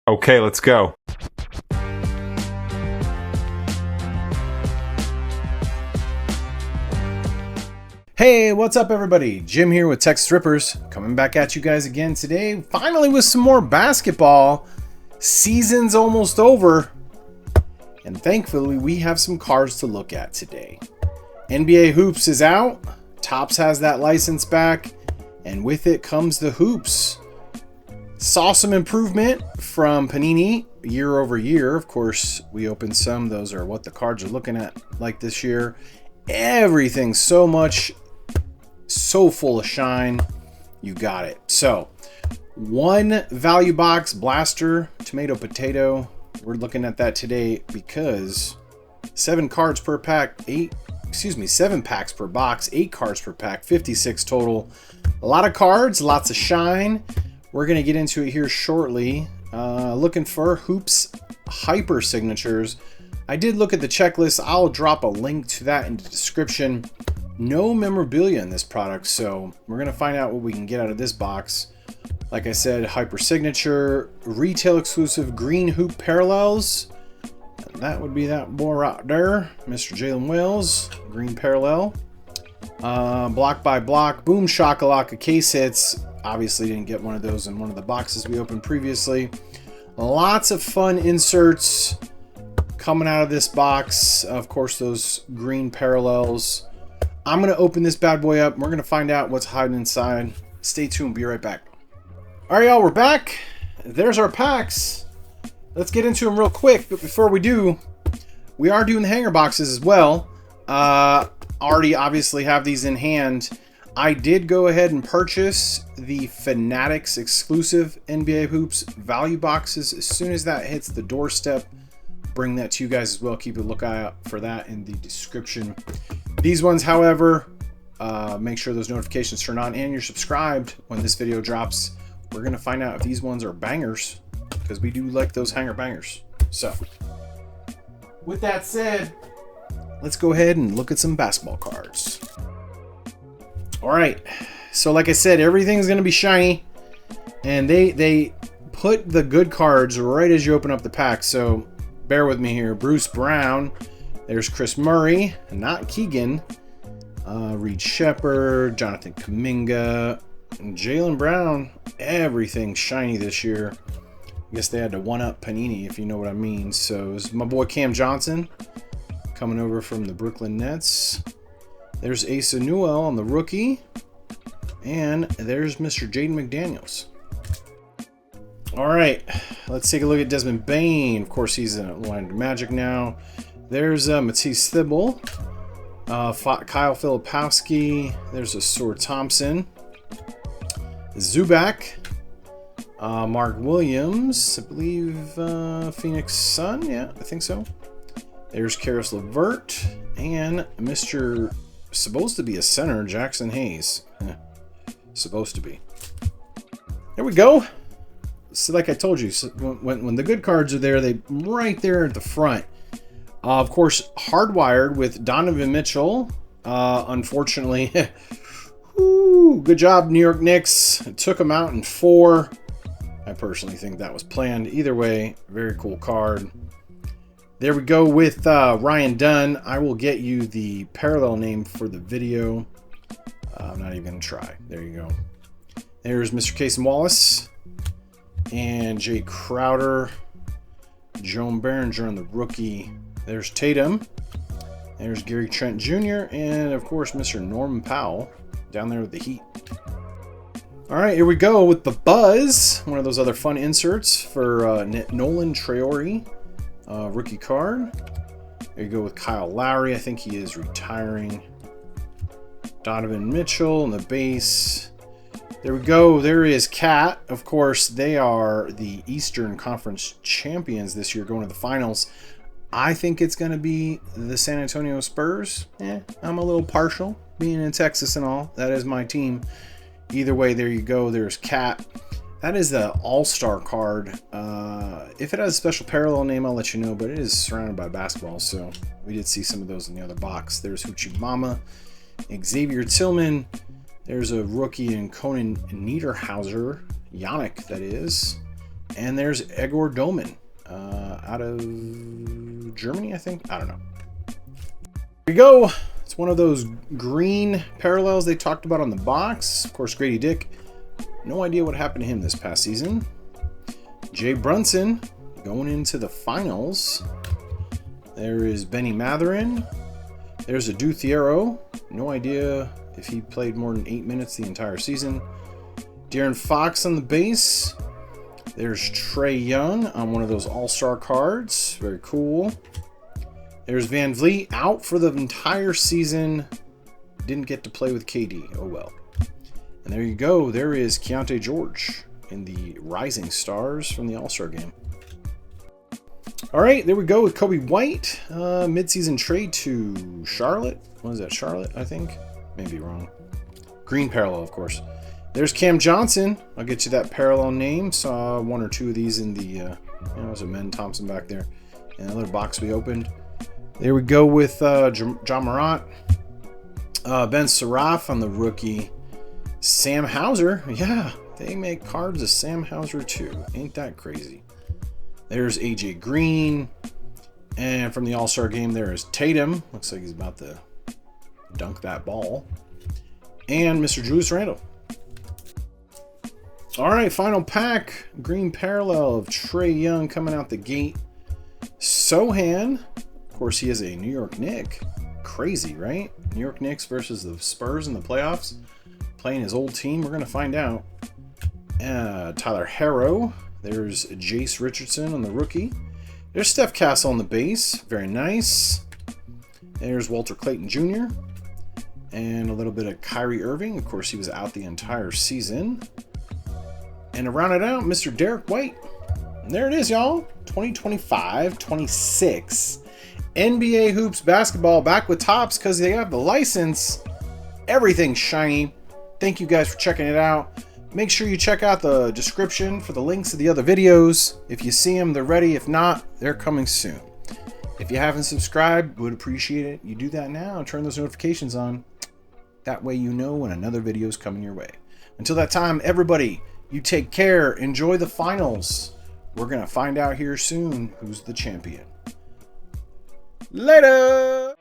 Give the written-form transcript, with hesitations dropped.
Okay, let's go. Hey, what's up everybody? Jim here with Texas Rippers, coming back at you guys again today, finally with some more basketball. Season's almost over, and thankfully we have some cards to look at today. NBA Hoops is out, TOPPS has that license back, and with it comes the Hoops. Saw some improvement from Panini year over year. Of course, we opened some. Those are what the cards are looking at like this year. Everything's so full of shine. You got it. So, one value box blaster, tomato, potato. We're looking at that today because 7 cards per pack, 7 packs per box, 8 cards per pack, 56 total. A lot of cards, lots of shine. We're going to get into it here shortly. Looking for Hoops Hyper Signatures. I did look at the checklist. I'll drop a link to that in the description. No memorabilia in this product, so we're going to find out what we can get out of this box. Like I said, Hyper Signature, retail exclusive green hoop parallels. And that would be that boy right there, Mr. Jalen Wells, green parallel. Block by block, boom shakalaka case hits. Obviously didn't get one of those in one of the boxes we opened previously. Lots of fun inserts coming out of this box. Of course, those green parallels. I'm going to open this bad boy up. We're going to find out what's hiding inside. Stay tuned. Be right back. All right, y'all, we're back. There's our packs. Let's get into them real quick. But before we do, we are doing the hanger boxes as well. Already obviously have these in hand. I did go ahead and purchase the Fanatics exclusive NBA Hoops value boxes. As soon as that hits the doorstep, bring that to you guys as well. Keep a lookout for that in the description. These ones, however, make sure those notifications turn on and you're subscribed when this video drops. We're going to find out if these ones are bangers, because we do like those hanger bangers. So, with that said, let's go ahead and look at some basketball cards. All right, so like I said, everything's going to be shiny, and they put the good cards right as you open up the pack, so bear with me here. Bruce Brown, there's Chris Murray, not Keegan, Reed Shepherd, Jonathan Kuminga, and Jalen Brown. Everything's shiny this year. I guess they had to one-up Panini, if you know what I mean. So it's my boy Cam Johnson coming over from the Brooklyn Nets. There's Asa Newell on the rookie. And there's Mr. Jaden McDaniels. All right, let's take a look at Desmond Bane. Of course, he's in Orlando Magic now. There's Matisse Thybulle. Kyle Filipowski. There's a Sword Thompson. Zubac. Mark Williams. I believe Phoenix Sun. Yeah, I think so. There's Karis LeVert. And Mr. supposed to be a center, Jackson Hayes. Supposed to be. There we go. So like I told you, so when the good cards are there, they right there at the front. Of course, hardwired with Donovan Mitchell. Unfortunately, good job, New York Knicks. It took him out in 4. I personally think that was planned. Either way, very cool card. There we go with Ryan Dunn. I will get you the parallel name for the video. I'm not even going to try. There you go. There's Mr. Cason Wallace and Jay Crowder. Joan Behringer on the rookie. There's Tatum. There's Gary Trent Jr. And, of course, Mr. Norman Powell down there with the Heat. All right, here we go with the Buzz. One of those other fun inserts for Nolan Traore. Rookie card. There you go with Kyle Lowry. I think he is retiring. Donovan Mitchell on the base. There we go. There is Cat. Of course, they are the Eastern Conference champions this year, going to the finals. I think it's going to be the San Antonio Spurs. I'm a little partial, being in Texas and all. That is my team. Either way, there you go. There's Cat. That is the All-Star card. If it has a special parallel name, I'll let you know, but it is surrounded by basketball, so we did see some of those in the other box. There's Hoochie Mama, Xavier Tillman. There's a rookie in Conan Niederhauser, Yannick, that is. And there's Egor Doman out of Germany, I think. I don't know. Here we go. It's one of those green parallels they talked about on the box. Of course, Grady Dick. No idea what happened to him this past season. Jay Brunson going into the finals. There is Benny Matherin. There's a Duthiero. No idea if he played more than 8 minutes the entire season. De'Aaron Fox on the base. There's Trey Young on one of those all-star cards. Very cool. There's Van Vliet out for the entire season. Didn't get to play with KD. Oh well. And there you go. There is Keontae George in the Rising Stars from the All-Star game. All right, there we go with Kobe White. Mid-season trade to Charlotte. What is that, Charlotte, I think? Maybe wrong. Green parallel, of course. There's Cam Johnson. I'll get you that parallel name. Saw one or two of these in the, there's a Men Thompson back there. And another box we opened. There we go with John Morant. Ben Seraph on the rookie. Sam Hauser. Yeah, they make cards of Sam Hauser too. Ain't that crazy? There's AJ Green. And from the All-Star game, there is Tatum. Looks like he's about to dunk that ball. And Mr. Julius Randle. All right, final pack. Green parallel of Trey Young coming out the gate. Sohan. Of course, he is a New York Knick. Crazy, right? New York Knicks versus the Spurs in the playoffs. Playing his old team. We're going to find out. Tyler Herro. There's Jace Richardson on the rookie. There's Steph Castle on the base. Very nice. There's Walter Clayton Jr. And a little bit of Kyrie Irving. Of course, he was out the entire season. And to round it out, Mr. Derek White. And there it is, y'all. 2025-26 NBA Hoops Basketball back with Topps because they have the license. Everything's shiny. Thank you guys for checking it out. Make sure you check out the description for the links to the other videos. If you see them, they're ready. If not, they're coming soon. If you haven't subscribed, would appreciate it. You do that now and turn those notifications on. That way you know when another video is coming your way. Until that time, everybody, you take care. Enjoy the finals. We're going to find out here soon who's the champion. Later!